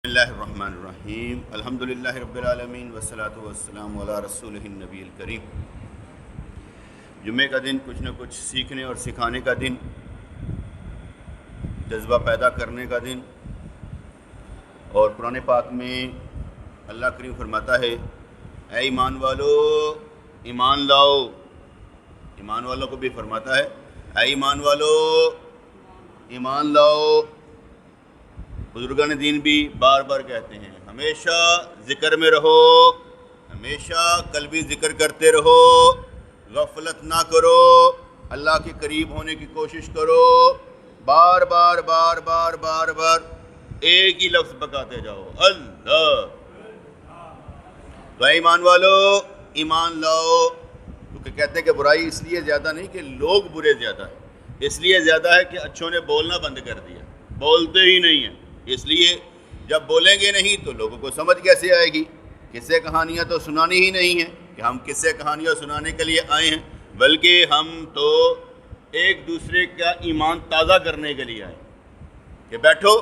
بسم اللہ الرحمن الرحیم الحمدللہ رب العالمین والصلاة والسلام علی رسولہ النبی الکریم۔ جمعہ کا دن کچھ نہ کچھ سیکھنے اور سکھانے کا دن، جذبہ پیدا کرنے کا دن، اور قرآن پاک میں اللہ کریم فرماتا ہے اے ایمان والو ایمان لاؤ۔ ایمان والوں کو بھی فرماتا ہے اے ایمان والو ایمان لاؤ۔ بزرگان دین بھی بار بار کہتے ہیں ہمیشہ ذکر میں رہو، ہمیشہ قلبی ذکر کرتے رہو، غفلت نہ کرو، اللہ کے قریب ہونے کی کوشش کرو، بار بار بار بار بار بار ایک ہی لفظ بکاتے جاؤ اللہ۔ تو اے ایمان والو ایمان لاؤ، کیونکہ کہتے ہیں کہ برائی اس لیے زیادہ نہیں کہ لوگ برے زیادہ ہیں، اس لیے زیادہ ہے کہ اچھوں نے بولنا بند کر دیا، بولتے ہی نہیں ہیں۔ اس لیے جب بولیں گے نہیں تو لوگوں کو سمجھ کیسے آئے گی؟ قصے کہانیاں تو سنانی ہی نہیں ہیں کہ ہم قصے کہانیاں سنانے کے لیے آئے ہیں، بلکہ ہم تو ایک دوسرے کا ایمان تازہ کرنے کے لیے آئے ہیں کہ بیٹھو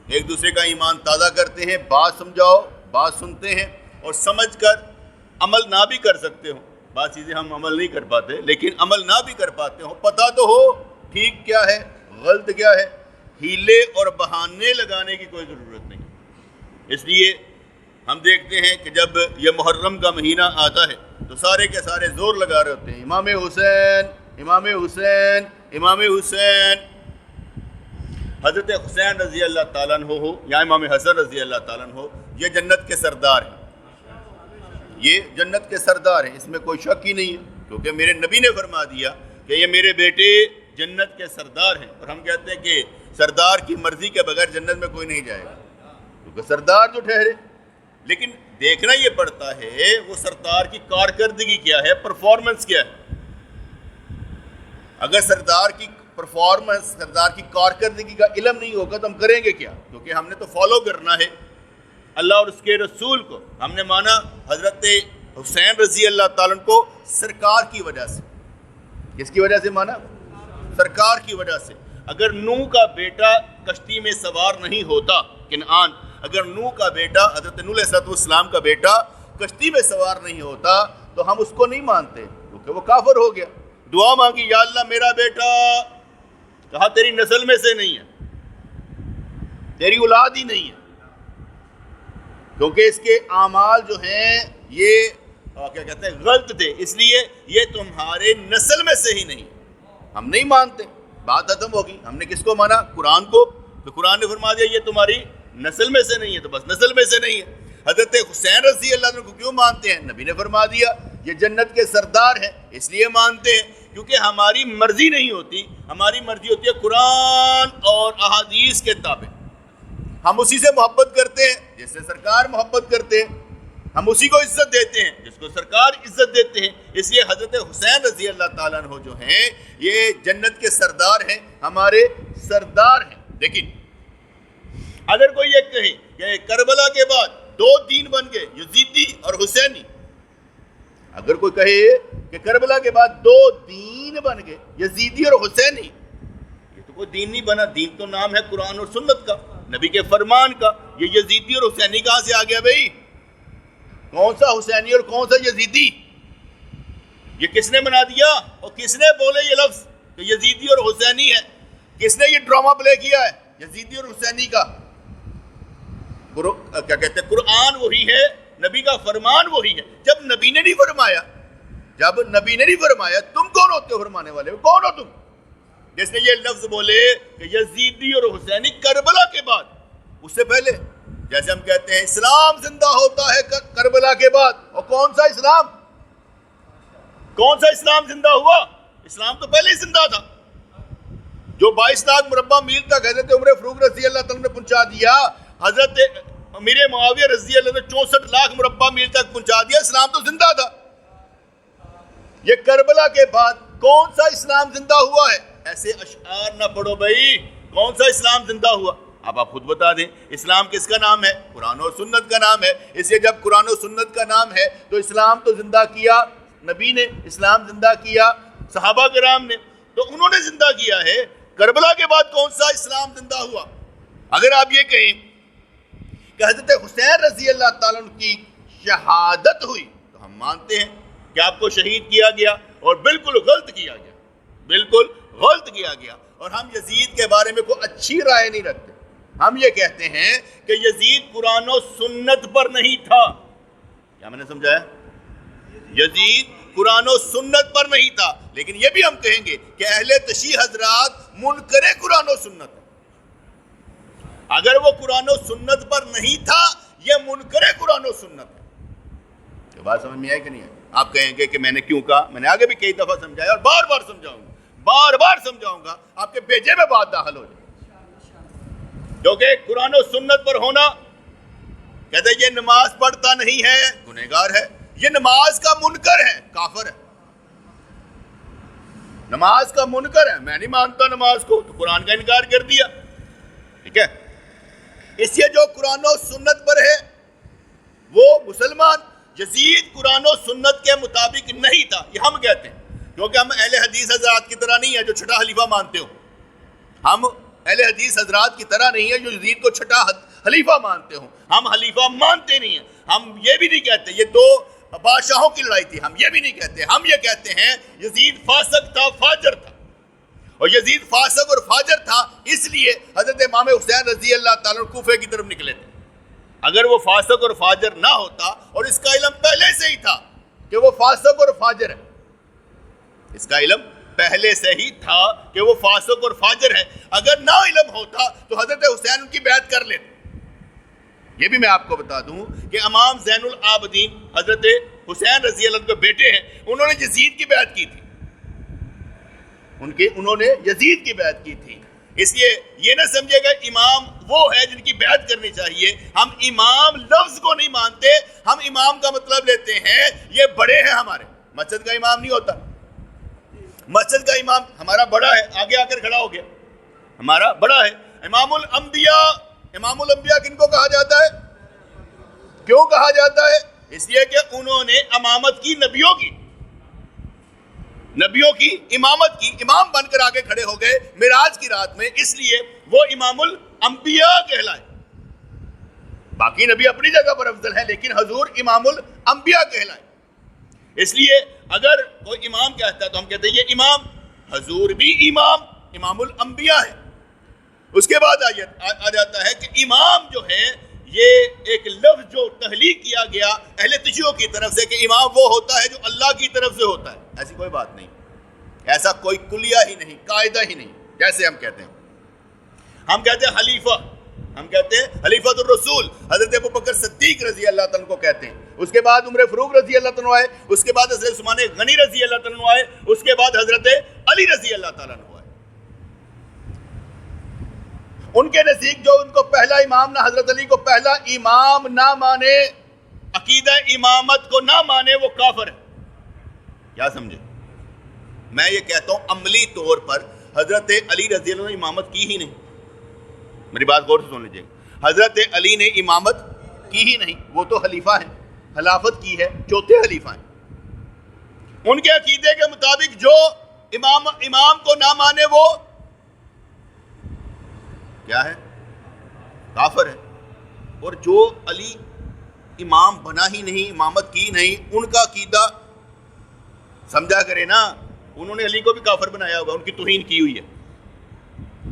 ایک دوسرے کا ایمان تازہ کرتے ہیں، بات سمجھاؤ، بات سنتے ہیں، اور سمجھ کر عمل نہ بھی کر سکتے ہو، بعض چیزیں ہم عمل نہیں کر پاتے لیکن عمل نہ بھی کر پاتے ہو، پتہ تو ہو ٹھیک کیا ہے غلط کیا ہے، ہیلے اور بہانے لگانے کی کوئی ضرورت نہیں۔ اس لیے ہم دیکھتے ہیں کہ جب یہ محرم کا مہینہ آتا ہے تو سارے کے سارے زور لگا رہے ہوتے ہیں امام حسین امام حسین امام حسین۔ حضرت حسین رضی اللہ تعالیٰ عنہ ہو یا امام حسن رضی اللہ تعالیٰ عنہ ہو، یہ جنت کے سردار ہیں، یہ جنت کے سردار ہیں، اس میں کوئی شک ہی نہیں ہے، کیونکہ میرے نبی نے فرما دیا کہ یہ میرے بیٹے جنت کے سردار ہیں، اور ہم کہتے ہیں کہ سردار کی مرضی کے بغیر جنت میں کوئی نہیں جائے گا، کیونکہ سردار جو ٹھہرے۔ لیکن دیکھنا یہ پڑتا ہے وہ سردار کی کارکردگی کیا ہے، پرفارمنس کیا ہے۔ اگر سردار کی پرفارمنس، سردار کی کارکردگی کا علم نہیں ہوگا تو ہم کریں گے کیا؟ کیونکہ ہم نے تو فالو کرنا ہے اللہ اور اس کے رسول کو۔ ہم نے مانا حضرت حسین رضی اللہ تعالیٰ عنہ کو سرکار کی وجہ سے۔ کس کی وجہ سے مانا؟ سرکار کی وجہ سے۔ اگر نوح کا بیٹا کشتی میں سوار نہیں ہوتا، کنعان، اگر نوح کا بیٹا حضرت نوح علیہ السلام کا بیٹا کشتی میں سوار نہیں ہوتا تو ہم اس کو نہیں مانتے، کیونکہ وہ کافر ہو گیا۔ دعا مانگی یا اللہ میرا بیٹا، کہا تیری نسل میں سے نہیں ہے، تیری اولاد ہی نہیں ہے، کیونکہ اس کے اعمال جو ہیں یہ کیا کہتے ہیں غلط تھے، اس لیے یہ تمہارے نسل میں سے ہی نہیں، ہم نہیں مانتے۔ بات ختم ہوگی۔ ہم نے کس کو مانا؟ قرآن کو، تو قرآن نے فرما دیا یہ تمہاری نسل میں سے نہیں ہے، تو بس نسل میں سے نہیں ہے۔ حضرت حسین رضی اللہ عنہ کو کیوں مانتے ہیں؟ نبی نے فرما دیا یہ جنت کے سردار ہیں، اس لیے مانتے ہیں کیونکہ ہماری مرضی نہیں ہوتی، ہماری مرضی ہوتی ہے قرآن اور احادیث کے تابع۔ ہم اسی سے محبت کرتے ہیں جس سے سرکار محبت کرتے ہیں، ہم اسی کو عزت دیتے ہیں جس کو سرکار عزت دیتے ہیں۔ اس لیے حضرت حسین رضی اللہ تعالیٰ عنہ جو ہیں یہ جنت کے سردار ہیں، ہمارے سردار ہیں۔ لیکن اگر کوئی یہ کہے کہ کربلا کے بعد دو دین بن گئے، یزیدی اور حسینی، اگر کوئی کہے کہ کربلا کے بعد دو دین بن گئے، یزیدی اور حسینی، یہ تو کوئی دین نہیں بنا، دین تو نام ہے قرآن اور سنت کا، نبی کے فرمان کا۔ یہ یزیدی اور حسینی کہاں سے آ گیا بھائی؟ کون سا حسینی اور کون سا یزیدی؟ یہ کس نے بنا دیا اور کس نے بولے یہ لفظ کہ یزیدی اور حسینی ہے؟ کس نے یہ ڈرامہ پلے کیا ہے یزیدی اور حسینی کا؟ کیا کہتے ہیں قرآن وہی ہے، نبی کا فرمان وہی ہے۔ جب نبی نے نہیں فرمایا، جب نبی نے نہیں فرمایا، تم کون ہوتے ہو فرمانے والے؟ کون ہو تم جس نے یہ لفظ بولے کہ یزیدی اور حسینی کربلا کے بعد؟ اس سے پہلے جیسے ہم کہتے ہیں اسلام زندہ ہوتا ہے کربلا کے بعد، اور کون سا اسلام؟ کون سا اسلام زندہ ہوا؟ اسلام تو پہلے ہی زندہ تھا، جو 22 لاکھ مربع میل تک حضرت عمر فاروق رضی اللہ تعالیٰ نے پہنچا دیا، حضرت امیر معاویہ رضی اللہ نے 64 لاکھ مربع میل تک پہنچا دیا، اسلام تو زندہ تھا۔ یہ کربلا کے بعد کون سا اسلام زندہ ہوا ہے؟ ایسے اشعار نہ پڑھو بھائی، کون سا اسلام زندہ ہوا؟ اب آپ خود بتا دیں اسلام کس کا نام ہے؟ قرآن و سنت کا نام ہے۔ اس لیے جب قرآن و سنت کا نام ہے تو اسلام تو زندہ کیا نبی نے، اسلام زندہ کیا صحابہ کرام نے، تو انہوں نے زندہ کیا ہے۔ کربلا کے بعد کون سا اسلام زندہ ہوا؟ اگر آپ یہ کہیں کہ حضرت حسین رضی اللہ تعالیٰ عنہ کی شہادت ہوئی تو ہم مانتے ہیں کہ آپ کو شہید کیا گیا، اور بالکل غلط کیا گیا، بالکل غلط کیا گیا. اور ہم یزید کے بارے میں کوئی اچھی رائے نہیں رکھتے. ہم یہ کہتے ہیں کہ یزید قرآن و سنت پر نہیں تھا. کیا میں نے سمجھایا؟ یزید قرآن و سنت پر نہیں تھا، لیکن یہ بھی ہم کہیں گے کہ اہل تشیع حضرات منکر قرآن و سنت. اگر وہ قرآن و سنت پر نہیں تھا، یہ منکر قرآن و سنت ہے. یہ بات سمجھ میں آئی کہ نہیں ہے؟ آپ کہیں گے کہ میں نے کیوں کہا؟ میں نے آگے بھی کئی دفعہ سمجھایا اور بار بار سمجھاؤں گا، بار بار سمجھاؤں گا، آپ کے بیجے میں بات داخل ہو جائے. کیونکہ قرآن و سنت پر ہونا، کہتے ہیں یہ نماز پڑھتا نہیں ہے گنہگار ہے، یہ نماز کا منکر ہے کافر ہے، نماز کا منکر ہے، میں نہیں مانتا نماز کو، تو قرآن کا انکار کر دیا. ٹھیک ہے؟ اس لیے جو قرآن و سنت پر ہے وہ مسلمان. یزید قرآن و سنت کے مطابق نہیں تھا، یہ ہم کہتے ہیں، کیونکہ ہم اہل حدیث حضرات کی طرح نہیں ہے جو چھٹا خلیفہ مانتے ہو. ہم اہل حدیث حضرات کی طرح نہیں ہے جو یزید کو چھٹا خلیفہ مانتے ہوں. ہم خلیفہ مانتے نہیں ہیں. ہم یہ بھی نہیں کہتے یہ دو بادشاہوں کی لڑائی تھی، ہم یہ بھی نہیں کہتے. ہم یہ کہتے ہیں یزید فاسق تھا، فاجر تھا. اور یزید فاسق اور فاجر تھا اس لیے حضرت امام حسین رضی اللہ تعالیٰ کوفے کی طرف نکلے تھے. اگر وہ فاسق اور فاجر نہ ہوتا، اور اس کا علم پہلے سے ہی تھا کہ وہ فاسق اور فاجر ہے، اس کا علم پہلے سے ہی تھا کہ وہ فاسق اور فاجر ہے، اگر نہ علم ہوتا تو حضرت حسین ان کی بیعت کر لیتے. یہ بھی میں آپ کو بتا دوں کہ امام زین العابدین حضرت حسین رضی اللہ عنہ کے بیٹے ہیں، انہوں نے یزید کی بیعت کی تھی، انہوں نے یزید کی بیعت کی تھی. اس لیے یہ نہ سمجھے گا امام وہ ہے جن کی بیعت کرنی چاہیے. ہم امام لفظ کو نہیں مانتے، ہم امام کا مطلب لیتے ہیں یہ بڑے ہیں ہمارے. مسجد کا امام نہیں ہوتا، مسجد کا امام ہمارا بڑا ہے، آگے آ کر کھڑا ہو گیا، ہمارا بڑا ہے. امام الانبیاء، امام الانبیاء کن کو کہا جاتا ہے؟ کیوں کہا جاتا ہے؟ اس لیے کہ انہوں نے امامت کی، نبیوں کی امامت کی، امام بن کر آگے کھڑے ہو گئے معراج کی رات میں، اس لیے وہ امام الانبیاء کہلائے. باقی نبی اپنی جگہ پر افضل ہے، لیکن حضور امام الانبیاء کہلائے. اس لیے اگر کوئی امام کہتا ہے تو ہم کہتے ہیں یہ امام، حضور بھی امام الانبیاء ہے. اس کے بعد آ جاتا ہے کہ امام جو ہے یہ ایک لفظ جو تخلیق کیا گیا اہل تشیع کی طرف سے کہ امام وہ ہوتا ہے جو اللہ کی طرف سے ہوتا ہے. ایسی کوئی بات نہیں، ایسا کوئی کلیہ ہی نہیں، قاعدہ ہی نہیں. جیسے ہم کہتے ہیں خلیفہ، ہم کہتے ہیں خلیفۃ الرسول، حضرت ابوبکر صدیق رضی اللہ تعالیٰ کو کہتے ہیں. اس کے بعد عمر فاروق رضی اللہ تعالیٰ آئے، اس کے بعد حضرت عثمان غنی رضی اللہ تعالیٰ آئے، اس کے بعد حضرت علی رضی اللہ تعالیٰ آئے. ان کے نزدیک جو ان کو پہلا امام نہ حضرت علی کو پہلا امام نہ مانے، عقیدہ امامت کو نہ مانے، وہ کافر ہے. کیا سمجھے؟ میں یہ کہتا ہوں عملی طور پر حضرت علی رضی اللہ عنہ نے امامت کی ہی نہیں. میری بات غور سے سن لیجیے. حضرت علی نے امامت کی ہی نہیں، وہ تو خلیفہ ہیں، خلافت کی ہے، چوتھے خلیفہ ہیں. ان کے عقیدے کے مطابق جو امام کو نہ مانے وہ کیا ہے؟ کافر ہے. اور جو علی امام بنا ہی نہیں، امامت کی نہیں، ان کا عقیدہ سمجھا کرے نا. انہوں نے علی کو بھی کافر بنایا ہوگا، ان کی توہین کی ہوئی ہے.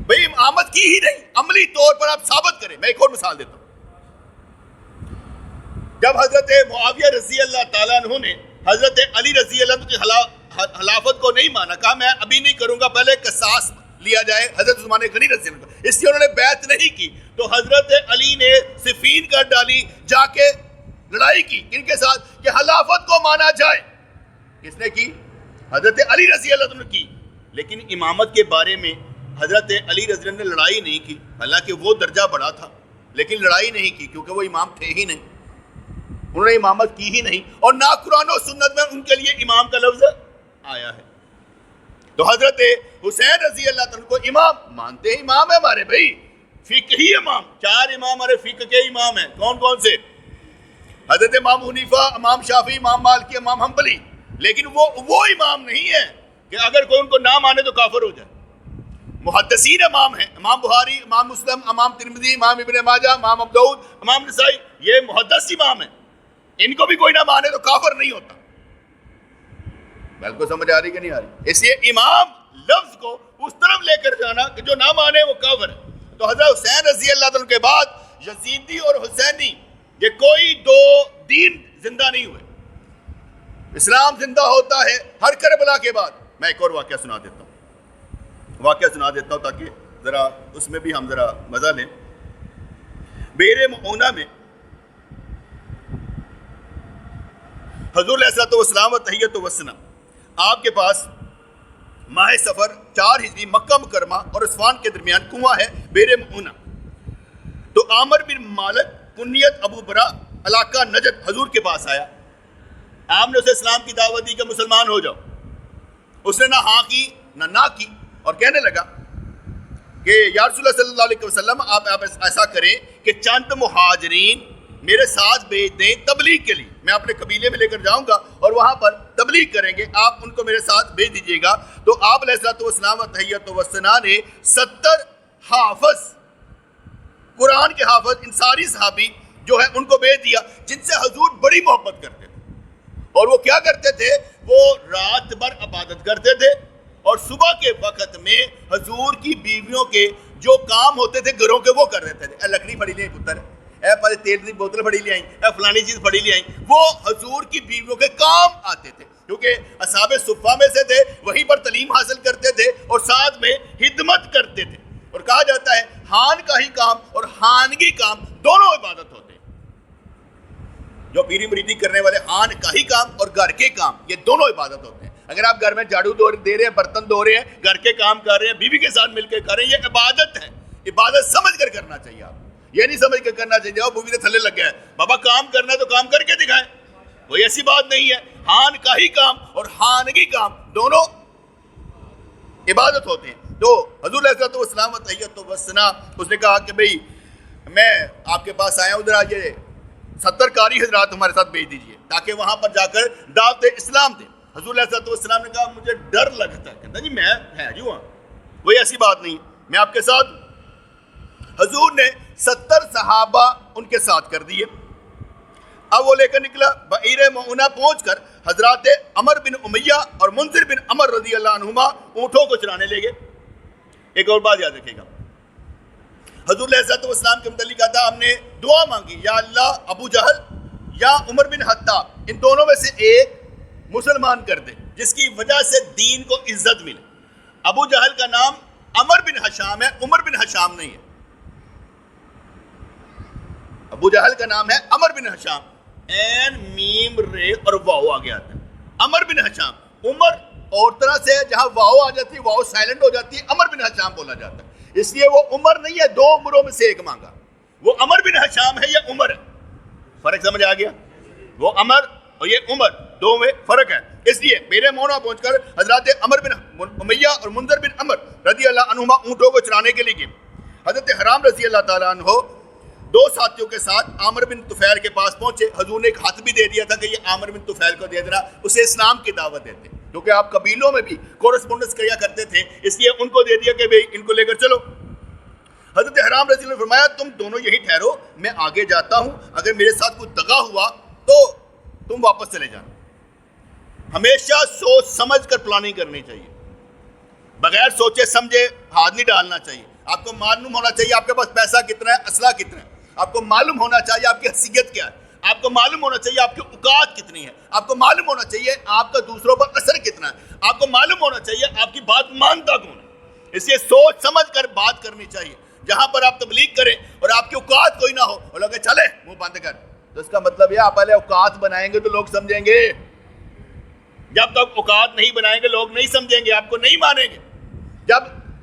بھئی امامت کی ہی نہیں، عملی طور پر آپ ثابت کریں. میں ایک اور مثال دیتا ہوں. جب حضرت معاویہ رضی اللہ تعالیٰ عنہ نے حضرت علی رضی اللہ عنہ کی خلافت کو نہیں مانا، کہا میں ابھی نہیں کروں گا، پہلے قصاص لیا جائے حضرت عثمان غنی رضی اللہ عنہ، اس لیے انہوں نے بیعت نہیں کی. تو حضرت علی نے صفین کر ڈالی، جا کے لڑائی کی ان کے ساتھ کہ خلافت کو مانا جائے. کس نے کی؟ حضرت علی رضی اللہ عنہ کی. لیکن امامت کے بارے میں حضرت علی رضی اللہ عنہ نے لڑائی نہیں کی، حالانکہ وہ درجہ بڑا تھا، لیکن لڑائی نہیں کی کیونکہ وہ امام تھے ہی نہیں. انہوں نے امامت کی ہی نہیں، اور نہ قرآن و سنت میں ان کے لیے امام کا لفظ آیا ہے. تو حضرت حسین رضی اللہ عنہ کو امام مانتے ہیں، امام ہے ہمارے بھائی، فقہی امام. 4 امام ہمارے فقہ کے امام ہیں. کون کون سے؟ حضرت امام حنیفہ، امام شافعی، امام مالکی، امام حنبلی. لیکن وہ امام نہیں ہے کہ اگر کوئی ان کو نہ مانے تو کافر ہو جائے. محدثین امام ہیں، امام بخاری، امام مسلم، امام ترمذی، امام ابن ماجہ، امام ابو داؤد، امام نسائی، یہ محدث امام ہیں، ان کو بھی کوئی نہ مانے تو کافر نہیں ہوتا۔ بالکل سمجھ آ رہی کہ نہیں آ رہی؟ اس لیے امام لفظ کو اس طرف لے کر جانا کہ جو نہ مانے وہ کافر ہے۔ تو حضرت حسین رضی اللہ عنہ کے بعد یزیدی اور حسینی یہ کوئی دو دین زندہ نہیں ہوئے، اسلام زندہ ہوتا ہے ہر کربلا کے بعد۔ میں ایک اور واقعہ سنا دیتا ہوں تاکہ ذرا اس میں بھی ہم ذرا مزہ لیں۔ بئر معونہ میں حضور علیہ الصلوۃ والسلام و تحیۃ و وسنا آپ کے پاس ماہ سفر 4 ہجری مکہ مکرمہ اور عثفان کے درمیان کنواں ہے بئر معونہ۔ تو عامر بن مالک کنیت ابو برا علاقہ نجد حضور کے پاس آیا، آپ نے اسے اسلام کی دعوت دی کہ مسلمان ہو جاؤ۔ اس نے نہ ہاں کی نہ کی اور کہنے لگا کہ یا رسول اللہ صلی اللہ علیہ وسلم آپ ایسا کریں کہ چند مہاجرین میرے ساتھ بھیج دیں تبلیغ کے لیے، میں اپنے قبیلے میں لے کر جاؤں گا اور وہاں پر تبلیغ کریں گے، آپ ان کو میرے ساتھ بھیج دیجیے گا۔ تو آپ علیہ الصلوۃ والسلام و تحیۃ و وسنا نے 70 حافظ، قرآن کے حافظ انصاری صحابی جو ہے ان کو بھیج دیا، جن سے حضور بڑی محبت کرتے تھے، اور وہ کیا کرتے تھے، وہ رات بھر عبادت کرتے تھے اور صبح کے وقت میں حضور کی بیویوں کے جو کام ہوتے تھے گھروں کے وہ کر رہتے تھے۔ اے لکڑی پھڑی لے پتر، اے پہلے تیل کی بوتل پھڑی لے آئیں، اے فلانی چیز پھڑی لے آئیں، وہ حضور کی بیویوں کے کام آتے تھے، کیونکہ اصحاب صفہ میں سے تھے، وہیں پر تعلیم حاصل کرتے تھے اور ساتھ میں خدمت کرتے تھے۔ اور کہا جاتا ہے خان کا ہی کام اور خانگی کام دونوں عبادت ہوتے ہیں۔ جو پیری مریدی کرنے والے خان کا ہی کام اور گھر کے کام یہ دونوں عبادت ہوتے ہیں۔ اگر آپ گھر میں جھاڑو دے رہے ہیں، برتن دھو رہے ہیں، گھر کے کام کر رہے ہیں، بیوی کے ساتھ مل کے کر رہے ہیں، یہ عبادت ہے۔ عبادت سمجھ کر کرنا چاہیے، آپ یہ نہیں سمجھ کر کرنا چاہیے وہ بیوی کے تھلے لگ گیا ہے، بابا کام کرنا ہے تو کام کر کے دکھائیں، کوئی ایسی بات نہیں ہے۔ خان کا ہی کام اور خانگی کام دونوں عبادت ہوتے ہیں۔ تو حضور علیہ الصلوۃ والسلام و تحیۃ و وسنا اس نے کہا کہ بھئی میں آپ کے پاس آیا ہوں، ذرا یہ 70 قاری حضرات ہمارے ساتھ بھیج دیجیے تاکہ وہاں پر جا کر دعوت اسلام دیں۔ حضور علیہ الصلوۃ والسلام نے کہا مجھے ڈر لگتا ہے، کہتا جی میں جو ہوں، کوئی ایسی بات نہیں، میں آپ کے ساتھ ہوں۔ حضور نے 70 صحابہ ان کے ساتھ کر دیے۔ اب وہ لے کر نکلا، بئر معونہ پہنچ کر حضرات عمر بن امیہ اور منذر بن عمر رضی اللہ عنہما اونٹوں کو چرانے لے گئے۔ ایک اور بات یاد رکھے گا، حضور علیہ الصلوۃ والسلام کے متعلق آتا ہم نے دعا مانگی، یا اللہ ابو جہل یا عمر بن خطاب ان دونوں میں سے ایک مسلمان کر دے جس کی وجہ سے دین کو عزت ملے۔ ابو جہل کا نام عمر بن حشام ہے، عمر بن حشام نہیں ہے۔ ابو جہل کا نام ہے عمر بن حشام، این میم رے اور واو آگے آتا ہے، عمر بن حشام۔ عمر اور طرح سے جہاں واو آ جاتی ہے، واو سائلنٹ ہو جاتی ہے، عمر بن حشام بولا جاتا ہے، اس لیے وہ عمر نہیں ہے، 2 عمروں میں سے ایک مانگا، وہ عمر بن حشام ہے یا عمر ہے، فرق سمجھ آ گیا؟ وہ عمر اور یہ عمر دو میں فرق ہے۔ اس لیے بئر معونہ پہنچ کر حضرات عمر بن امیہ اور منذر بن عمر رضی اللہ عنہما اونٹوں کو چرانے کے لیے گئے۔ حضرت حرام رضی اللہ تعالیٰ عنہ 2 ساتھیوں کے ساتھ عامر بن طفیل کے پاس پہنچے۔ حضور نے ایک خط بھی دے دیا تھا کہ یہ عامر بن طفیل کو دے دینا، اسے اسلام کی دعوت دیتے، کیونکہ آپ قبیلوں میں بھی کورسپونڈنس کیا کرتے تھے، اس لیے ان کو دے دیا کہ بھئی ان کو لے کر چلو۔ حضرت حرام رضی اللہ نے فرمایا تم دونوں یہی ٹھہرو، میں آگے جاتا ہوں، اگر میرے ساتھ کوئی دغا ہوا تو تم واپس چلے جانا۔ ہمیشہ سوچ سمجھ کر پلاننگ کرنی چاہیے، بغیر سوچے سمجھے ہاتھ نہیں ڈالنا چاہیے۔ آپ کو معلوم ہونا چاہیے آپ کے پاس پیسہ کتنا ہے، اسلحہ کتنا ہے، آپ کو معلوم ہونا چاہیے آپ کی حیثیت کیا ہے، آپ کو معلوم ہونا چاہیے آپ کی اوقات کتنی ہے، آپ کو معلوم ہونا چاہیے آپ کا دوسروں پر اثر کتنا ہے، آپ کو معلوم ہونا چاہیے آپ کی بات مانتا کون ہے۔ اس لیے سوچ سمجھ کر بات کرنی چاہیے۔ جہاں پر آپ تبلیغ کریں اور آپ کی اوقات کوئی نہ ہو اور لوگ چلے منہ بند کر، تو اس کا مطلب یہ آپ پہلے اوقات بنائیں گے تو لوگ سمجھیں گے، جب تک اوقات نہیں بنائیں گے لوگ نہیں سمجھیں گے، آپ کو نہیں مانیں گے۔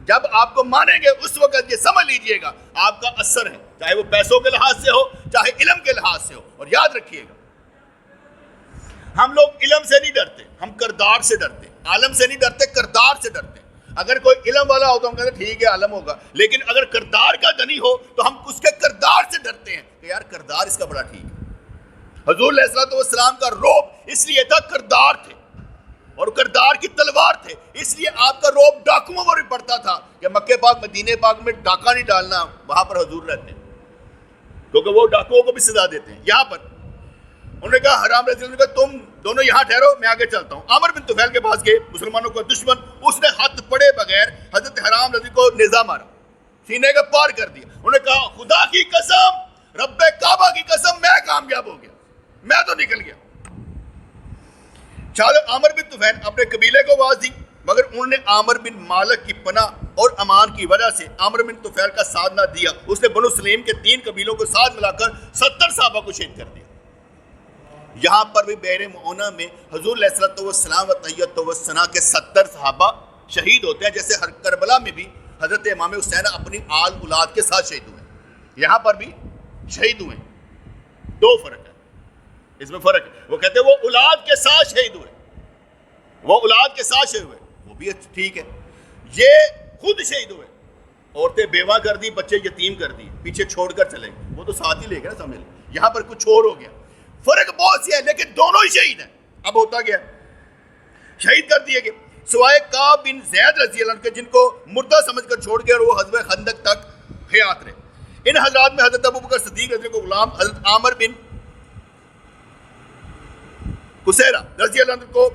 جب آپ کو مانیں گے اس وقت یہ سمجھ لیجئے گا آپ کا اثر ہے، چاہے وہ پیسوں کے لحاظ سے ہو چاہے علم کے لحاظ سے ہو۔ اور یاد رکھیے گا ہم لوگ علم سے نہیں ڈرتے، ہم کردار سے ڈرتے، عالم سے نہیں ڈرتے، کردار سے ڈرتے۔ اگر کوئی علم والا ہو تو ہم کہتے ہیں ٹھیک ہے عالم ہوگا، لیکن اگر کردار کا دنی ہو تو ہم اس کے کردار سے ڈرتے ہیں کہ یار کردار اس کا بڑا ٹھیک ہے۔ حضور علیہ الصلوۃ والسلام کا روب اس لیے تھا، کردار تھے، اور کردار کی تلوار تھے، اس لیے آپ کا روب ڈاکوؤں پر بھی پڑتا تھا کہ مکہ پاک مدینہ پاک میں ڈاکہ نہیں ڈالنا، وہاں پر حضور رہتے ہیں، کیونکہ وہ ڈاکوؤں کو بھی سزا دیتے ہیں۔ یہاں پر انہوں نے کہا، حرام رضی اللہ عنہ نے کہا تم دونوں یہاں ٹھہرو، میں آگے چلتا ہوں۔ عامر بن طفیل کے پاس گئے، مسلمانوں کا دشمن، اس نے ہاتھ پڑے بغیر حضرت حرام رضی کو نیزہ مارا، سینے کا پار کر دیا۔ انہوں نے کہا خدا کی قسم، رب کعبہ کی قسم، میں کامیاب ہو گیا، میں تو نکل گیا۔ عامر بن طفیل اپنے قبیلے کو آواز دی، مگر انہوں نے عامر بن مالک کی پناہ اور امان کی وجہ سے عامر بن طفیل کا ساتھ نہ دیا۔ اس نے بنو سلیم کے 3 قبیلوں کو ساتھ ملا کر 70 صحابہ کو شہید کر دیا۔ یہاں پر بھی بحر معونہ میں حضور علیہ الصلوۃ والسلام و تحیۃ و ثنا کے 70 صحابہ شہید ہوتے ہیں، جیسے ہر کربلا میں بھی حضرت امام حسین اپنی آل اولاد کے ساتھ شہید ہوئے، یہاں پر بھی شہید ہوئے۔ 2 فرق ہے اس میں، فرق ہے، وہ کہتے ہیں وہ اولاد کے ساتھ شہید ہوئے، وہ اولاد کے ساتھ شہید ہوئے، وہ بھی ٹھیک ہے، یہ خود شہید ہوئے، عورتیں بیوہ کر دی، بچے یتیم کر دی، پیچھے چھوڑ کر چلے گئے، وہ تو ساتھ ہی لے گئے نا، سمجھ لیں یہاں پر کچھ اور ہو گیا، فرق بہت سی ہے، لیکن دونوں ہی شہید ہیں۔ اب ہوتا گیا شہید کر دیے گئے، سوائے کعب بن زید رضی اللہ عنہ کے، جن کو مردہ سمجھ کر چھوڑ گئے اور وہ غزوہ خندق تک حیات رہے۔ ان حضرات میں حضرت ابوبکر صدیق رضی اللہ عنہ کو غلام، حضرت عامر بن قصیرہ رضی اللہ عنہ کو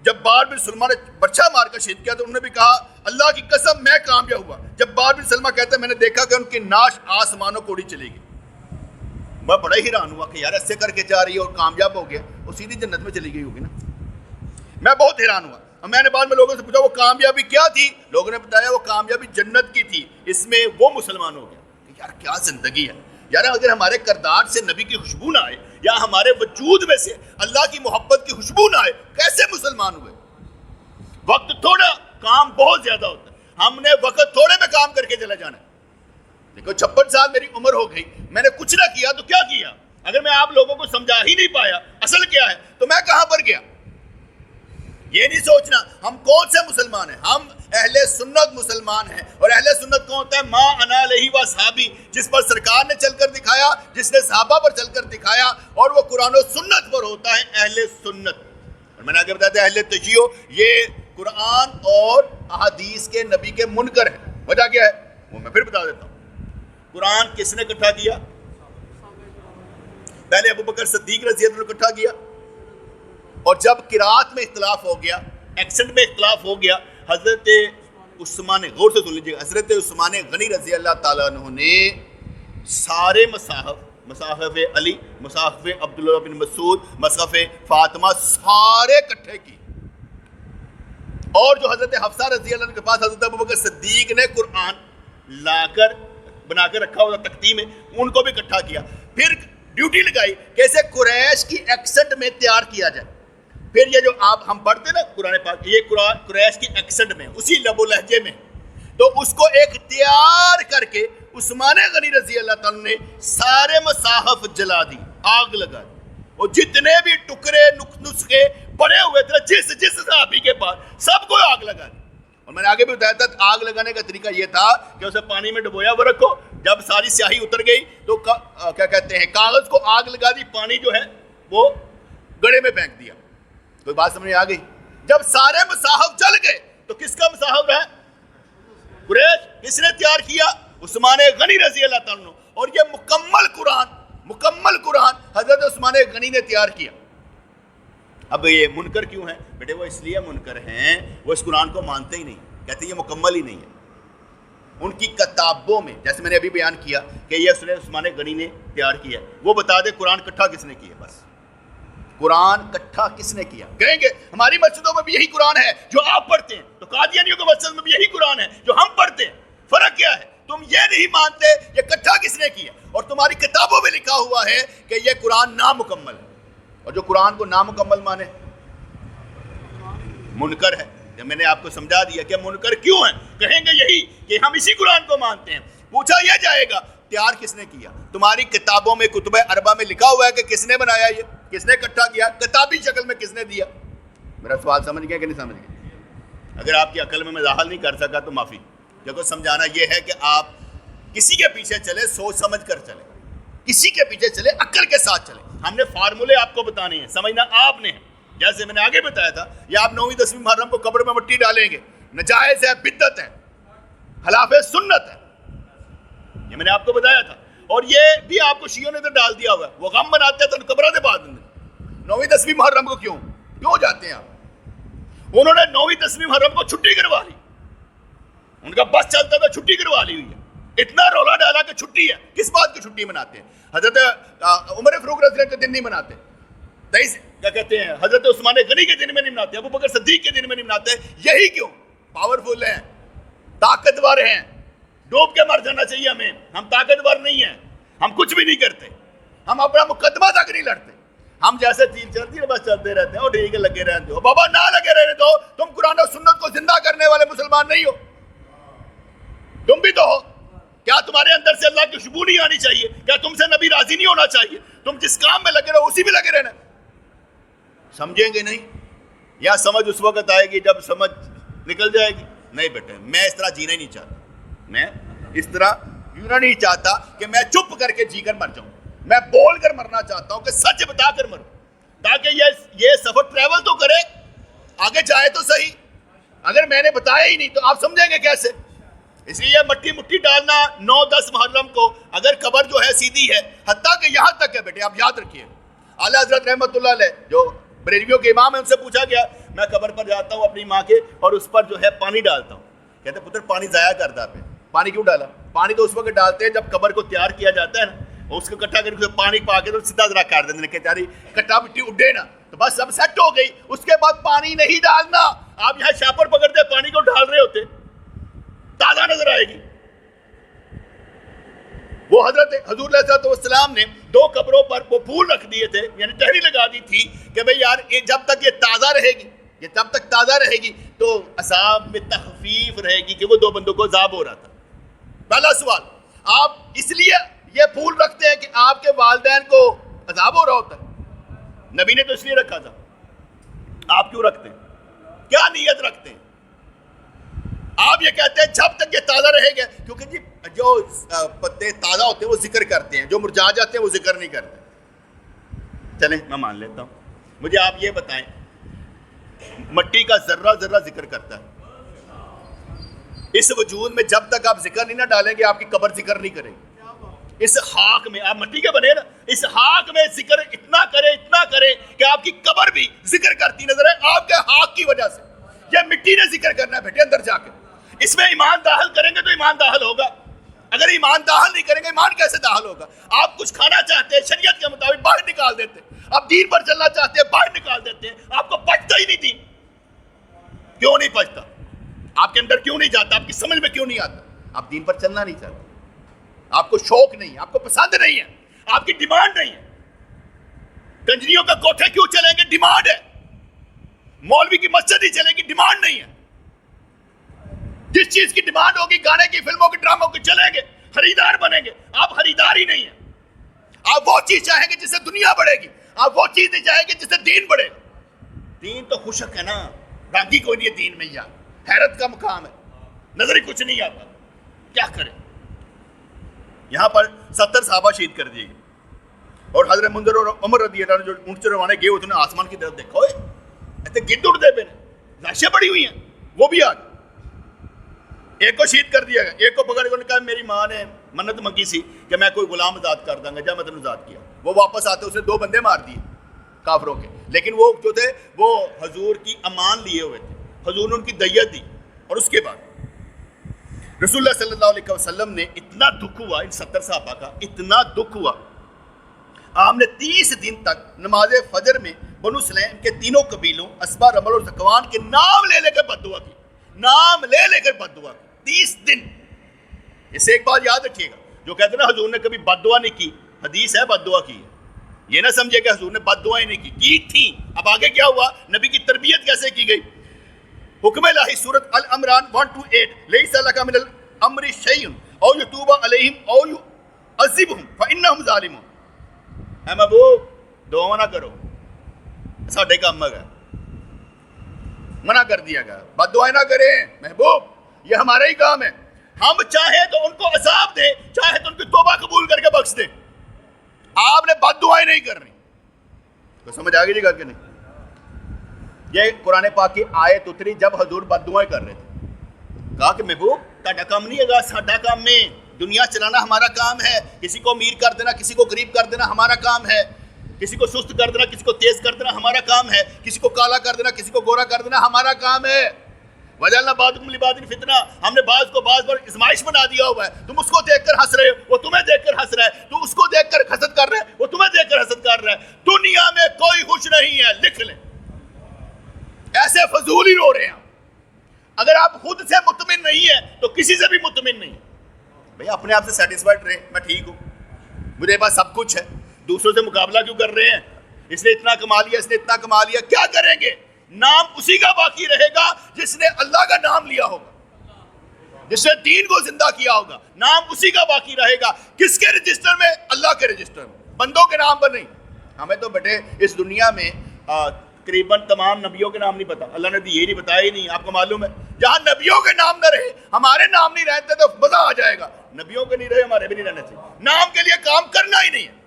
جب بار بن سلمہ نے برچھا مار کر شہید کیا تو انہوں نے بھی کہا اللہ کی قسم میں کامیاب ہوا۔ جب بار بن سلمہ کہتے ہیں میں نے دیکھا کہ ان کی ناش آسمانوں کو اڑی چلے گی، میں بڑا ہی حیران ہوا کہ یار ایسے کر کے جا رہی ہے اور کامیاب ہو گیا، وہ سیدھی جنت میں چلی گئی ہوگی نا، میں بہت حیران ہوا۔ میں نے بعد میں لوگوں سے پوچھا وہ کامیابی کیا تھی، لوگوں نے بتایا وہ کامیابی جنت کی تھی، اس میں وہ مسلمان ہو گیا۔ یار کیا زندگی ہے یار، اگر ہمارے کردار سے نبی کی خوشبو نہ آئے یا ہمارے وجود میں سے اللہ کی محبت کی خوشبو نہ آئے، کیسے مسلمان ہوئے؟ وقت تھوڑا، کام بہت زیادہ ہوتا ہے، ہم نے وقت تھوڑے میں کام کر کے چلا جانا ہے۔ دیکھو 56 سال میری عمر ہو گئی، میں نے کچھ نہ کیا تو کیا کیا؟ اگر میں آپ لوگوں کو سمجھا ہی نہیں پایا اصل کیا ہے تو میں کہاں پر گیا؟ یہ نہیں سوچنا ہم کون سے مسلمان ہیں، ہم اہل سنت مسلمان ہیں، اور اہل سنت کون ہوتا ہے؟ ما انا علیہ و صحابی، جس پر سرکار نے چل کر دکھایا، جس نے صحابہ پر چل کر دکھایا، اور وہ قرآن و سنت پر ہوتا ہے اہل سنت۔ اور میں نے آگے بتایا تھا اہل تشیع یہ قرآن اور احادیث کے نبی کے منکر ہیں۔ وجہ کیا ہے وہ میں پھر بتا دیتا ہوں۔ قرآن کس نے اکٹھا کیا؟ پہلے ابوبکر صدیق رضی اللہ عنہ اکٹھا کیا، اور جب قرات میں اختلاف ہو گیا، ایکسنٹ میں اختلاف ہو گیا، حضرت عثمان، غور سے سن لیجیے، حضرت عثمان غنی رضی اللہ تعالیٰ عنہ نے سارے مصاحف علی، مصاحف عبداللہ بن مسعود، مصحف فاطمہ سارے اکٹھے کی، اور جو حضرت حفصہ رضی اللہ عنہ کے پاس حضرت ابوبکر صدیق نے قرآن لا کر بنا کر رکھا ہوا تختیم میں، ان کو بھی اکٹھا کیا، پھر ڈیوٹی لگائی کہ اسے قریش کی ایکسنٹ میں تیار کیا جائے۔ پھر یہ جو آپ ہم پڑھتے نا قرآن پاک، یہ قرآن قریش کی ایکسنٹ میں، اسی لب و لہجے میں، تو اس کو ایک تیار کر کے عثمان غنی رضی اللہ تعالیٰ نے سارے مصاحف جلا دی، آگ لگا دی، اور جتنے بھی ٹکڑے نسخے پڑے ہوئے تھے جس صحابی کے پاس سب کو آگ لگا دی۔ اور میں نے آگے بھی بتایا تھا آگ لگانے کا طریقہ یہ تھا کہ اسے پانی میں ڈبویا وہ رکھو، جب ساری سیاہی اتر گئی تو کیا کہتے ہیں کاغذ کو آگ لگا دی، پانی جو ہے وہ گڑے میں پھینک دیا۔ کوئی بات سمجھ آ گئی؟ جب سارے مصاحف جل گئے تو کس کا مصاحف ہے؟ قریش۔ کس نے تیار کیا؟ عثمان غنی رضی اللہ تعالیٰ عنہ۔ اور یہ مکمل قرآن حضرت عثمان غنی نے تیار کیا۔ اب یہ منکر کیوں ہیں بیٹے؟ وہ اس لیے منکر ہیں، وہ اس قرآن کو مانتے ہی نہیں، کہتے ہیں یہ مکمل ہی نہیں ہے۔ ان کی کتابوں میں جیسے میں نے ابھی بیان کیا کہ یہ عثمان غنی نے تیار کیا ہے، وہ بتا دے قرآن کٹھا کس نے کیا؟ بس قرآن کٹھا کس نے کیا؟ کہیں گے ہماری مسجدوں میں بھی یہی قرآن ہے جو آپ پڑھتے ہیں، تو قادیانیوں کی مسجد میں بھی یہی قرآن ہے جو ہم پڑھتے ہیں، فرق کیا ہے؟ تم یہ نہیں مانتے یہ کٹھا کس نے کیا، اور تمہاری کتابوں میں لکھا ہوا ہے کہ یہ قرآن نامکمل ہے، اور جو قرآن کو نامکمل مانے منکر ہے۔ میں نے آپ کو سمجھا دیا کہ منکر کیوں ہیں، کہیں گے یہی کہ ہم اسی قرآن کو مانتے ہیں۔ پوچھا یہ جائے گا تیار کس نے کیا؟ تمہاری کتابوں میں کتب اربع میں لکھا ہوا ہے کہ کس نے بنایا، یہ کس نے اکٹھا کیا، کتابی شکل میں کس نے دیا؟ میرا سوال سمجھ گیا کہ نہیں سمجھ گیا؟ اگر آپ کی عقل میں داخل نہیں کر سکا تو معافی۔ دیکھو سمجھانا یہ ہے کہ آپ کسی کے پیچھے چلے سوچ سمجھ کر چلے، کسی کے پیچھے چلے عقل کے ساتھ چلے۔ ہم نے فارمولے آپ کو بتانے ہیں، سمجھنا آپ نے، جیسے میں نے آگے بتایا تھا، یہ آپ 9ویں 10ویں محرم کو قبر میں مٹی ڈالیں گے، نجائز ہے، بدعت ہے، خلاف سنت ہے، یہ میں نے آپ کو بتایا تھا۔ اور یہ بھی آپ کو شیعوں نے تو ڈال دیا ہوا ہے، وہ غم مناتے ہیں تو قبروں کے بعد 9ویں 10ویں محرم کو کیوں جاتے ہیں آپ؟ انہوں نے 9ویں 10ویں محرم کو چھٹی کروا لی، ان کا بس چلتا تھا، چھٹی کروا لی ہوئی ہے، اتنا رولا ڈالا کہ چھٹی ہے۔ کس بات کی چھٹی مناتے ہیں؟ حضرت عمر فاروق رضی اللہ عنہ کے دن نہیں مناتے، کیا کہتے ہیں، حضرت عثمان غنی کے دن میں نہیں مناتے، ابو بکر صدیق کے دن میں نہیں مناتے۔ یہی کیوں؟ پاورفل ہیں، طاقتور ہیں، ڈوب کے مر جانا چاہیے ہمیں، ہم طاقتور نہیں ہیں، ہم کچھ بھی نہیں کرتے، ہم اپنا مقدمہ تک نہیں لڑتے، ہم جیسے تیر چلتی ہے بس چلتے رہتے ہیں، اور ٹھیک ہے لگے رہتے ہو، بابا نہ لگے رہنے دو، تم قرآن و سنت کو زندہ کرنے والے مسلمان نہیں ہو، تم بھی تو ہو۔ کیا تمہارے اندر سے اللہ کی خوشبو نہیں آنی چاہیے؟ کیا تم سے نبی راضی نہیں ہونا چاہیے؟ تم جس کام میں لگے رہو اسی میں لگے رہنا۔ سمجھیں گے نہیں؟ یا سمجھ اس وقت آئے گی جب سمجھ نکل جائے گی؟ نہیں بیٹے، میں اس طرح جینا ہی نہیں چاہتا، میں اس طرح جینا نہیں چاہتا کہ میں چپ کر کے جی کر مر جاؤں، میں بول کر مرنا چاہتا ہوں کہ سچ بتا کر مروں، تاکہ یہ سفر ٹریول تو کرے، آگے جائے تو صحیح۔ اگر میں نے بتایا ہی نہیں تو آپ سمجھیں گے کیسے؟ اس لیے مٹی ڈالنا 9-10 محرم کو، اگر قبر جو ہے سیدھی ہے، حتیٰ کہ یہاں تک ہے بیٹے، آپ یاد رکھیے، اعلیٰ حضرت رحمۃ اللہ علیہ جو بریلویوں کے امام ہیں، ان سے پوچھا گیا، میں قبر پر جاتا ہوں اپنی ماں کے اور اس پر جو ہے پانی ڈالتا ہوں، کہتے پتر پانی ضائع کرتا پہ، پانی کیوں ڈالا؟ پانی تو اس وقت ڈالتے ہیں جب قبر کو تیار کیا جاتا ہے نا، اس کو اکٹھا کر کے پانی پا کے تو سیدھا ذرا کر دیتے ہیں کہ یاری کٹا مٹی اڈے نا، تو بس سب سیٹ ہو گئی، اس کے بعد پانی نہیں ڈالنا۔ آپ یہاں شاپر پکڑتے پانی کو ڈال رہے ہوتے، تازہ نظر آئے گی۔ وہ حضرت حضور علیہ السلام نے 2 قبروں پر وہ پھول رکھ دیے تھے، یعنی ٹہنی لگا دی تھی کہ بھئی یار جب تک یہ تازہ رہے گی، یہ جب تک تازہ رہے گی تو عذاب میں تخفیف رہے گی، کہ وہ 2 بندوں کو عذاب ہو رہا تھا۔ پہلا سوال، آپ اس لیے یہ پھول رکھتے ہیں کہ آپ کے والدین کو عذاب ہو رہا ہوتا ہے؟ نبی نے تو اس لیے رکھا تھا، آپ کیوں رکھتے ہیں؟ کیا نیت رکھتے ہیں؟ آپ یہ کہتے ہیں جب تک یہ تازہ رہے گا، کیونکہ جی جو پتے تازہ ہوتے ہیں وہ ذکر کرتے ہیں، جو مرجھا جاتے ہیں وہ ذکر نہیں کرتے۔ چلیں میں مان لیتا ہوں، مجھے آپ یہ بتائیں، مٹی کا ذرہ ذرہ ذکر کرتا ہے، اس وجود میں جب تک آپ ذکر نہیں نہ ڈالیں گے آپ کی قبر ذکر نہیں کرے گی۔ اس خاک میں، آپ مٹی کے بنے نا، اس خاک میں ذکر اتنا کرے کہ آپ کی قبر بھی ذکر کرتی نظر ہے، آپ کے خاک کی وجہ سے۔ یہ مٹی نے ذکر کرنا ہے بیٹے اندر جا کے، اس میں ایمان داخل کریں گے تو ایمان داخل ہوگا، اگر ایمان داخل نہیں کریں گے ایمان کیسے داخل ہوگا؟ آپ کچھ کھانا چاہتے ہیں شریعت کے مطابق باہر نکال دیتے ہیں، آپ دین پر چلنا چاہتے ہیں باہر نکال دیتے ہیں، آپ کو پچتا ہی نہیں دین۔ کیوں نہیں پچتا؟ آپ کے اندر کیوں نہیں جاتا؟ آپ کی سمجھ میں کیوں نہیں آتا؟ آپ دین پر چلنا نہیں چاہتے، آپ کو شوق نہیں ہے، آپ کو پسند نہیں ہے، آپ کی ڈیمانڈ نہیں ہے۔ کنجریوں کا کوٹھے کیوں چلیں گے؟ ڈیمانڈ ہے۔ مولوی کی مسجد ہی چلے گی، ڈیمانڈ نہیں ہے۔ جس چیز کی ڈیمانڈ ہوگی، گانے کی، فلموں کی، ڈراموں کی چلیں گے، خریدار بنیں گے۔ آپ خریدار ہی نہیں ہیں۔ آپ وہ چیز چاہیں گے جس سے دنیا بڑھے گی، آپ وہ چیز نہیں چاہیں گے جس سے دین بڑھے گا۔ دین تو خوشک ہے نا، رنگی کوئی نہیں ہے دین میں، یار حیرت کا مقام ہے، نظر ہی کچھ نہیں آتا، کیا کریں؟ یہاں پر 70 صحابہ شہید کر دیے گئے، اور حضرت منذر اور عمر رضی اللہ عنہ جو اونٹ سے روانے گئے ہوئے تھے، آسمان کی طرف دیکھا، ہوئے ایسے گرد اڑتے پہ لاشیں پڑی ہوئی ہیں، وہ بھی آ گئے۔ ایک کو شہید کر دیا گیا، ایک کو پکڑ کے کہا میری ماں نے منت منگی سی کہ میں کوئی غلام آزاد کر دوں گا، جب میں تمہیں آزاد کیا۔ وہ واپس آتے اس نے 2 بندے مار دیے کافروں کے، لیکن وہ جو تھے وہ حضور کی امان لیے ہوئے تھے، حضور نے ان کی دیت دی۔ اور اس کے بعد رسول اللہ صلی اللہ علیہ وسلم نے اتنا دکھ ہوا، ان 70 صحابہ کا اتنا دکھ ہوا، آپ نے 30 دن تک نماز فجر میں بنو سلیم کے 3 قبیلوں اسبا، رمل اور ذکوان کے نام لے لے کر بد دعا کی، نام لے لے کر بد دعا کی 30 دن۔ اس سے ایک بات یاد رکھیے گا، جو کہتے ہیں نا حضور نے کبھی بد دعا نہیں کی، حدیث ہے بد دعا کی ہے، یہ نہ سمجھے کہ حضور نے بد دعائیں نہیں کی تھی۔ اب آگے کیا ہوا، نبی کی تربیت کیسے کی گئی۔ حکم الہی سورۃ العمران 1-8، لیس لک من الامر شیء او یتوب علیہم او یعذبہم فانہم ظالمون۔ اے محبوب دعا نہ کرو، ساڈے کام ہے، منع کر دیا گیا، بد دعائیں نہ کریں محبوب، یہ ہمارا ہی کام ہے۔ ہم چاہے تو ان کو عذاب دیں، چاہے تو ان کی توبہ قبول کر کے بخش دیں، آپ نے بد دعائیں نہیں کرنی۔ تو سمجھ آ گئی جی گا کہ نہیں؟ یہ قرآن پاک کی آیت اتری جب حضور بد دعائیں کر رہے تھے. کہا کہ محبوب تہاڈا کام نہیں ہے گا, ساڈا کام میں دنیا چلانا ہمارا کام ہے. کسی کو امیر کر دینا, کسی کو غریب کر دینا ہمارا کام ہے. کسی کو سست کر دینا, کسی کو تیز کر دینا ہمارا کام ہے. کسی کو کالا کر دینا, کسی کو گورا کر دینا ہمارا کام ہے. وجعلنا بعضکم لبعض فتنہ, ہم نے بعض کو بعض پر ازمائش بنا دیا ہوا ہے. تم اس کو دیکھ کر ہنس رہے ہو, وہ تمہیں دیکھ کر ہنس رہا ہے. تم اس کو دیکھ کر حسد کر رہے ہیں, وہ تمہیں دیکھ کر حسد کر رہا ہے. دنیا میں کوئی خوش نہیں ہے, لکھ لیں. ایسے فضول ہی رو رہے ہیں. اگر آپ خود سے مطمئن نہیں ہیں تو کسی سے بھی مطمئن نہیں ہیں. بھئی اپنے آپ سے سیٹسفائڈ رہے, میں ٹھیک ہوں, میرے پاس سب کچھ ہے. دوسروں سے مقابلہ کیوں کر رہے ہیں؟ اس نے اتنا کما لیا, اس نے اتنا کما لیا. کیا کریں گے؟ نام اسی کا باقی رہے گا جس نے اللہ کا نام لیا ہوگا, جس نے دین کو زندہ کیا ہوگا. نام اسی کا باقی رہے گا. کس کے رجسٹر میں؟ اللہ کے رجسٹر میں, بندوں کے نام پر نہیں. ہمیں تو بیٹے اس دنیا میں تقریباً تمام نبیوں کے نام نہیں پتا. اللہ نے یہ نہیں بتایا ہی نہیں. آپ کو معلوم ہے جہاں نبیوں کے نام نہ رہے, ہمارے نام نہیں رہتے تو مزہ آ جائے گا. نبیوں کے نہیں رہے, ہمارے بھی نہیں رہنے چاہیے. نام کے لیے کام کرنا ہی نہیں ہے.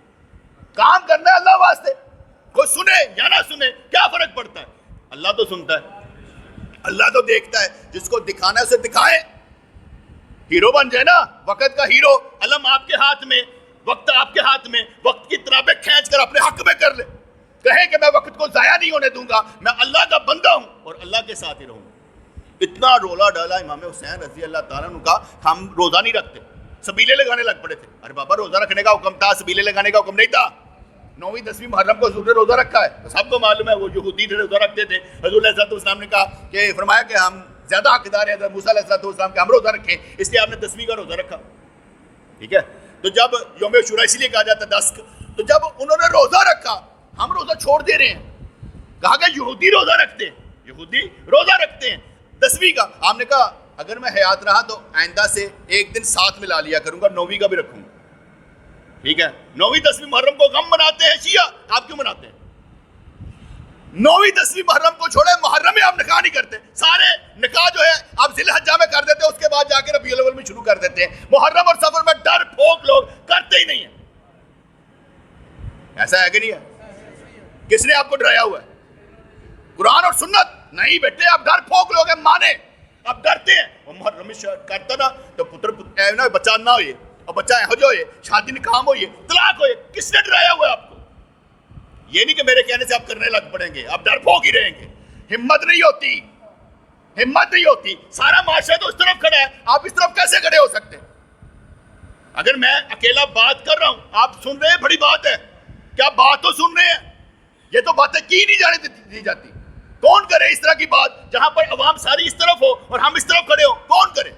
کام کرنا ہے اللہ واسطے. کوئی سنے یا نہ سنے کیا فرق پڑتا ہے؟ اللہ تو سنتا ہے, اللہ تو دیکھتا ہے. جس کو دکھانا ہے اسے دکھائے. ہیرو بن جائے نا, وقت کا ہیرو. علم آپ کے ہاتھ میں, وقت آپ کے ہاتھ میں. وقت کی طرابیں کھینچ کر اپنے حق میں کر لے. کہیں کہ میں وقت کو ضائع نہیں ہونے دوں گا, میں اللہ کا بندہ ہوں اور اللہ کے ساتھ ہی رہوں گا. اتنا رولا ڈالا امام حسین رضی اللہ تعالیٰ عنہ کا. ہم روزہ نہیں رکھتے, سبیلے لگانے لگ پڑے تھے. ارے بابا روزہ رکھنے کا حکم تھا, سبیلے لگانے کا حکم نہیں تھا. 9ویں 10ویں محرم کو حضور نے روزہ رکھا ہے, سب کو معلوم ہے. وہ یہودی روزہ رکھتے تھے. حضور علیہ السلام نے کہا کہ فرمایا کہ ہم زیادہ حقدار ہیں حضرت موسیٰ علیہ السلام کے, ہم روزہ رکھیں. اس لیے آپ نے 10ویں کا روزہ رکھا. ٹھیک ہے, تو جب یوم عاشوراء اس لیے کہا جاتا ہے 10, تو جب انہوں نے روزہ رکھا, ہم روزہ چھوڑ دے رہے ہیں. کہا کہ یہودی روزہ رکھتے ہیں, یہودی روزہ رکھتے ہیں 10ویں کا. آپ نے کہا اگر میں حیات رہا تو آئندہ سے ایک دن ساتھ ملا لیا کروں گا, 9ویں کا بھی رکھوں گا. ٹھیک ہے, 9ویں 10ویں محرم کو غم مناتے ہیں شیعہ, آپ کیوں مناتے ہیں؟ 9ویں 10ویں محرم کو چھوڑے, محرم میں آپ نکاح نہیں کرتے. سارے نکاح جو ہے آپ ذی الحجہ میں کر دیتے ہیں, اس کے بعد جا کے ربیع الاول میں شروع کر دیتے ہیں. محرم اور سفر میں ڈر پھونک لوگ کرتے ہی نہیں ہیں. ایسا ہے کہ نہیں ہے؟ کس نے آپ کو ڈرایا ہوا ہے؟ قرآن اور سنت نہیں بیٹے, آپ ڈر پھونک لوگ ہیں, مانے آپ ڈرتے ہیں. وہ محرم کرتا نا تو پتر بچہ نہ ہوئے, اور بچہ حج ہوئے, شادی نکام ہوئے, طلاق ہوئے. کس نے ڈرایا ہوا ہے آپ کو؟ یہ نہیں کہ میرے کہنے سے آپ کرنے لگ پڑیں گے, آپ ڈر پھونک ہی رہیں گے. ہمت نہیں ہوتی, ہمت نہیں ہوتی. سارا معاشرہ تو اس طرف کھڑا ہے, آپ اس طرف کیسے کھڑے ہو سکتے ہیں؟ اگر میں اکیلا بات کر رہا ہوں, آپ سن رہے ہیں, بڑی بات ہے. کیا بات تو سن رہے ہیں؟ یہ تو باتیں کی نہیں جانے دی جاتی. کون کرے اس طرح کی بات جہاں پر عوام ساری اس طرف ہو اور ہم اس طرف کھڑے ہو؟ کون کرے؟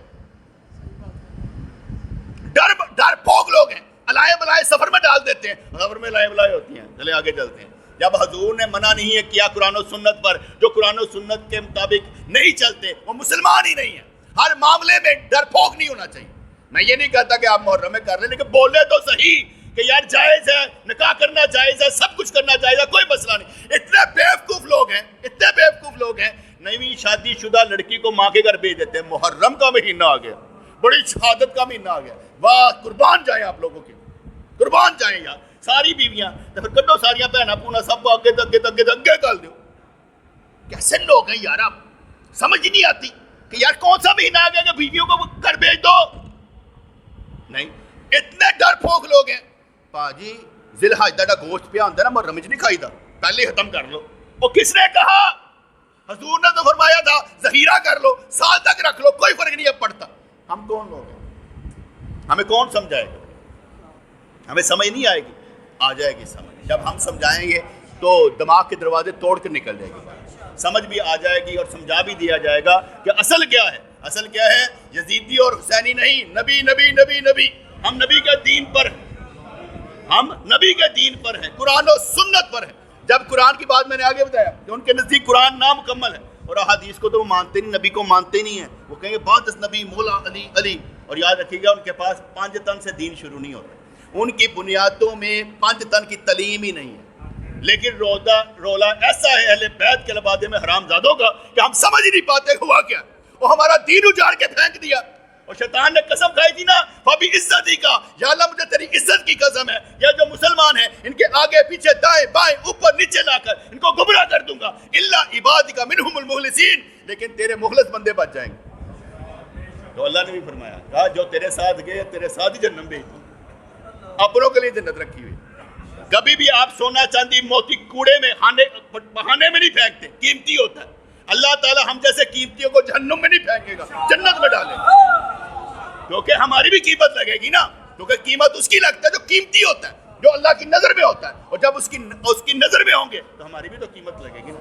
ڈر پھونک لوگ ہیں, الائے بلائے سفر میں ڈال دیتے ہیں. سفر میں الائے بلائے ہوتی ہیں. چلے آگے چلتے ہیں. جب حضور نے منع نہیں ہے کیا قرآن و سنت پر, جو قرآن و سنت کے مطابق نہیں چلتے وہ مسلمان ہی نہیں ہیں. ہر معاملے میں ڈر پھونک نہیں ہونا چاہیے. میں یہ نہیں کہتا کہ آپ محرم میں کر رہے, لیکن بولے تو صحیح کہ یار جائز ہے, نکاح کرنا جائز ہے, سب کچھ کرنا جائز ہے, کوئی مسئلہ نہیں. اتنے بیوقوف لوگ ہیں, اتنے بیوقوف لوگ ہیں, نئی شادی شدہ لڑکی کو ماں کے گھر بھیج دیتے ہیں. محرم کا مہینہ آ گیا, بڑی شہادت کا مہینہ آ گیا. واہ, قربان جائیں آپ لوگوں کے, قربان جائیں یار. ساری بیویاں تو پھر کڈو, ساریاں بہناں پونا سب کو آگے اگے کر دو. کیسے لوگ ہیں یار, آپ سمجھ ہی نہیں آتی کہ یار کون سا مہینہ آ گیا کہ بیویوں کو گھر بھیج دو. نہیں, اتنے ڈر پھونک لوگ ہیں. پاجی ذی الحجہ دا گوشت پیا ہوندا نا, محرم وچ نہیں کھائی دا, پہلے ختم کر لو. وہ کس نے کہا؟ حضور نے تو فرمایا تھا ذخیرہ کر لو, سال تک رکھ لو, کوئی فرق نہیں اب پڑتا. ہم کون لوگ ہیں؟ ہمیں کون سمجھائے گا؟ ہمیں سمجھ نہیں آئے گی. آ جائے گی سمجھ. جب ہم سمجھائیں گے تو دماغ کے دروازے توڑ کر نکل جائے گی, سمجھ بھی آ جائے گی اور سمجھا بھی دیا جائے گا کہ اصل کیا ہے. اصل کیا ہے؟ یزیدی اور حسینی نہیں, نبی نبی نبی نبی. ہم نبی کے دین پر, ہم نبی کے دین پر ہیں, قرآن و سنت پر ہیں. جب قرآن کی بات میں نے آگے بتایا کہ ان کے نزدیک قرآن نامکمل ہے, اور احادیث کو تو وہ مانتے نہیں, نبی کو مانتے نہیں ہیں. وہ کہیں گے بات نبی مولا علی علی. اور یاد رکھیے گا ان کے پاس 5 تن سے دین شروع نہیں ہوتا, ان کی بنیادوں میں 5 تن کی تعلیم ہی نہیں ہے. لیکن رولا ایسا ہے اہل بیت کے لبادے میں حرام زادوں کا کہ ہم سمجھ ہی نہیں پاتے ہوا کیا. وہ ہمارا دین اجاڑ کے پھینک دیا. اور شیطان نے قسم کھائی تھی نا, فبی عزتی کا, یا اللہ مجھے تیری عزت کی قسم ہے, یہ جو مسلمان ہیں ان کے آگے پیچھے دائیں بائیں اوپر نیچے لا کر ان کو گمراہ کر دوں گا، الا عبادک منہم المخلصین، لیکن تیرے مخلص بندے بچ جائیں گے۔ تو اللہ نے بھی فرمایا، کہا جو تیرے ساتھ گئے تیرے ساتھ ہی جہنم بھیج دوں، اپنوں کے لیے جنت رکھی ہوئی۔ کبھی بھی آپ سونا چاندی موتی کوڑے میں بہانے میں نہیں پھینکتے، قیمتی ہوتا ہے۔ اللہ تعالیٰ ہم جیسے قیمتیوں کو جہنم میں نہیں پھینکے گا، جنت میں ڈالے گا، کیونکہ ہماری بھی قیمت لگے گی نا، کیونکہ قیمت اس کی لگتا ہے جو قیمتی ہوتا ہے، جو اللہ کی نظر میں ہوتا ہے، اور جب اس کی نظر میں ہوں گے تو ہماری بھی تو قیمت لگے گی نا۔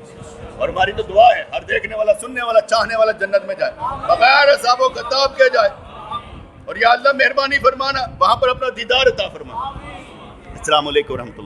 اور ہماری تو دعا ہے ہر دیکھنے والا سننے والا چاہنے والا جنت میں جائے، بغیر حساب و کتاب کے جائے، اور یا اللہ مہربانی فرمانا وہاں پر اپنا دیدار عطا فرما۔ السلام علیکم ورحمۃ اللہ۔